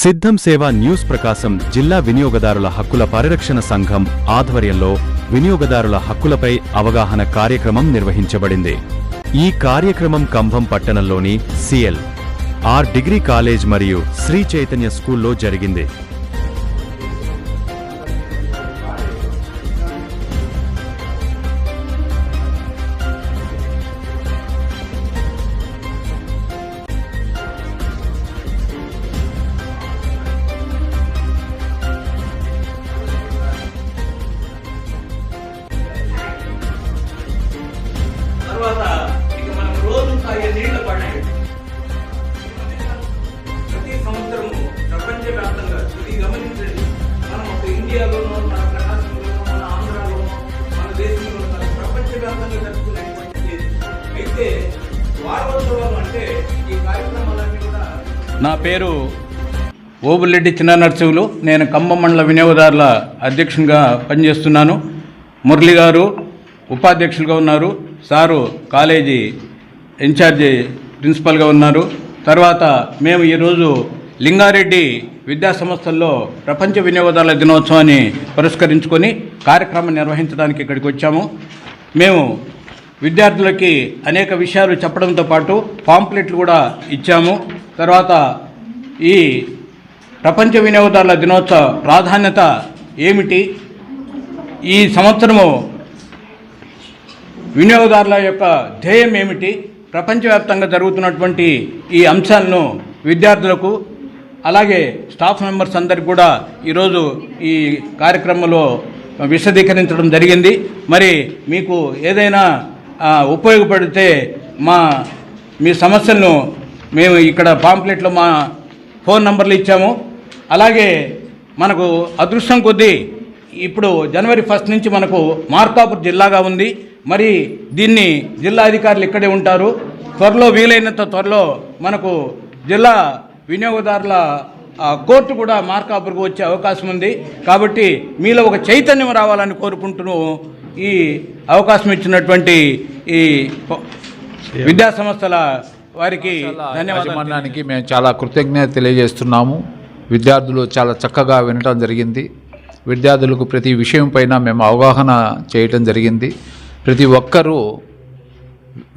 సిద్ధం సేవా న్యూస్ ప్రకాశం జిల్లా వినియోగదారుల హక్కుల పరిరక్షణ సంఘం ఆధ్వర్యంలో వినియోగదారుల హక్కులపై అవగాహన కార్యక్రమం నిర్వహించబడింది. ఈ కార్యక్రమం కంభం పట్టణంలోని సిఎల్.ఆర్. డిగ్రీ కాలేజ్ మరియు శ్రీ చైతన్య స్కూల్లో జరిగింది. తర్వాత ఇక మనం రోజు తాగే నీళ్ల పడినాయి. ప్రతి సంవత్సరము ప్రపంచవ్యాప్తంగా ఇది గమనించండి. మనం ఒక ఇండియాలోనూ, మన ప్రకాశంలోనూ, మన ఆంధ్రాలోనూ, మన దేశంలో ప్రపంచవ్యాప్తంగా జరుపుకునేటువంటి అయితే వారోత్సవాలు అంటే ఈ కార్యక్రమాలన్నీ కూడా. నా పేరు ఓబులెడ్డి చిన్న నరసింహులు. నేను ఖమ్మం మండల వినియోగదారుల అధ్యక్షునిగా పనిచేస్తున్నాను. మురళి గారు ఉపాధ్యక్షులుగా ఉన్నారు. సారు కాలేజీ ఇన్ఛార్జి ప్రిన్సిపల్గా ఉన్నారు. తర్వాత మేము ఈరోజు లింగారెడ్డి విద్యా సంస్థల్లో ప్రపంచ వినియోగదారుల దినోత్సవాన్ని పురస్కరించుకొని కార్యక్రమం నిర్వహించడానికి ఇక్కడికి వచ్చాము. మేము విద్యార్థులకి అనేక విషయాలు చెప్పడంతో పాటు పాంప్లెట్లు కూడా ఇచ్చాము. తర్వాత ఈ ప్రపంచ వినియోగదారుల దినోత్సవ ప్రాధాన్యత ఏమిటి, ఈ సంవత్సరము వినియోగదారుల యొక్క ధ్యేయం ఏమిటి, ప్రపంచవ్యాప్తంగా జరుగుతున్నటువంటి ఈ అంశాలను విద్యార్థులకు అలాగే స్టాఫ్ మెంబర్స్ అందరికీ కూడా ఈరోజు ఈ కార్యక్రమంలో విశదీకరించడం జరిగింది. మరి మీకు ఏదైనా ఉపయోగపడితే మీ సమస్యలను మేము ఇక్కడ పాంప్లెట్లో మా ఫోన్ నంబర్లు ఇచ్చాము. అలాగే మనకు అదృష్టం కొద్దీ ఇప్పుడు జనవరి 1 నుంచి మనకు మార్కాపురం జిల్లాగా ఉంది. మరి దీన్ని జిల్లా అధికారులు ఇక్కడే ఉంటారు. త్వరలో వీలైనంత త్వరలో మనకు జిల్లా వినియోగదారుల కోర్టు కూడా మార్కాపురంకు వచ్చే అవకాశం ఉంది. కాబట్టి మీలో ఒక చైతన్యం రావాలని కోరుకుంటూ ఈ అవకాశం ఇచ్చినటువంటి ఈ విద్యా సంస్థల వారికి ధన్యవాదాలు. మేము చాలా కృతజ్ఞత తెలియజేస్తున్నాము. విద్యార్థులు చాలా చక్కగా వినటం జరిగింది. విద్యార్థులకు ప్రతి విషయం పైన మేము అవగాహన చేయటం జరిగింది. ప్రతి ఒక్కరూ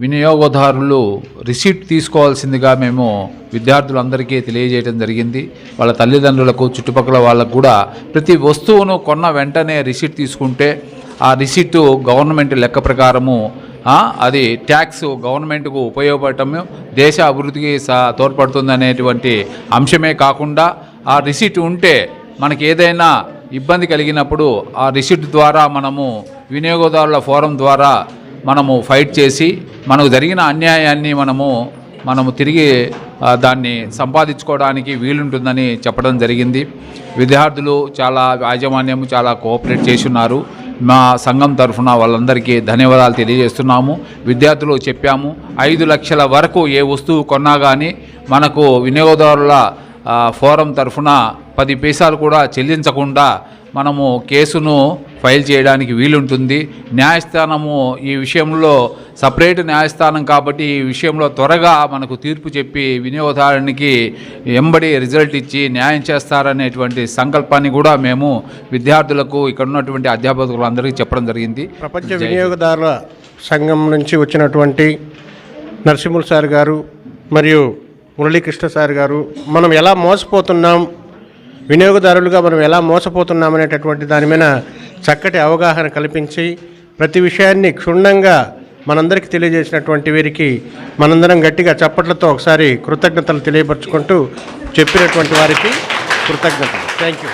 వినియోగదారులు రిసీట్ తీసుకోవాల్సిందిగా మేము విద్యార్థులందరికీ తెలియజేయడం జరిగింది. వాళ్ళ తల్లిదండ్రులకు, చుట్టుపక్కల వాళ్ళకు కూడా ప్రతి వస్తువును కొన్న వెంటనే రిసీట్ తీసుకుంటే ఆ రిసీటు గవర్నమెంట్ లెక్క ప్రకారము అది ట్యాక్స్ గవర్నమెంట్కు ఉపయోగపడటము, దేశ అభివృద్ధికి తోడ్పడుతుంది అనేటువంటి అంశమే కాకుండా ఆ రిసీట్ ఉంటే మనకి ఏదైనా ఇబ్బంది కలిగినప్పుడు ఆ రిసీట్ ద్వారా మనము వినియోగదారుల ఫోరం ద్వారా మనము ఫైట్ చేసి మనకు జరిగిన అన్యాయాన్ని మనము తిరిగి దాన్ని సంపాదించుకోవడానికి వీలుంటుందని చెప్పడం జరిగింది. విద్యార్థులు చాలా యాజమాన్యం చాలా కోఆపరేట్ చేసి ఉన్నారు. మా సంఘం తరఫున వాళ్ళందరికీ ధన్యవాదాలు తెలియజేస్తున్నాము. విద్యార్థులు చెప్పాము, 5 లక్షల వరకు ఏ వస్తువు కొన్నా కానీ మనకు వినియోగదారుల ఫోరం తరఫున 10 పైసలు కూడా చెల్లించకుండా మనము కేసును ఫైల్ చేయడానికి వీలుంటుంది. న్యాయస్థానము ఈ విషయంలో సపరేట్ న్యాయస్థానం కాబట్టి ఈ విషయంలో త్వరగా మనకు తీర్పు చెప్పి వినియోగదారునికి ఎంబడి రిజల్ట్ ఇచ్చి న్యాయం చేస్తారనేటువంటి సంకల్పాన్ని కూడా మేము విద్యార్థులకు ఇక్కడ ఉన్నటువంటి అధ్యాపకులందరికీ చెప్పడం జరిగింది. ప్రపంచ వినియోగదారుల సంఘం నుంచి వచ్చినటువంటి నరసింహులు సార్ గారు మరియు మురళీకృష్ణ సార్ గారు మనం ఎలా మోసపోతున్నాం, వినియోగదారులుగా మనం ఎలా మోసపోతున్నాం అనేటటువంటి దాని మీద చక్కటి అవగాహన కల్పించి ప్రతి విషయాన్ని క్షుణ్ణంగా మనందరికీ తెలియజేసినటువంటి వీరికి మనందరం గట్టిగా చప్పట్లతో ఒకసారి కృతజ్ఞతలు తెలియపరచుకుంటూ చెప్పినటువంటి వారికి కృతజ్ఞతలు. Thank you.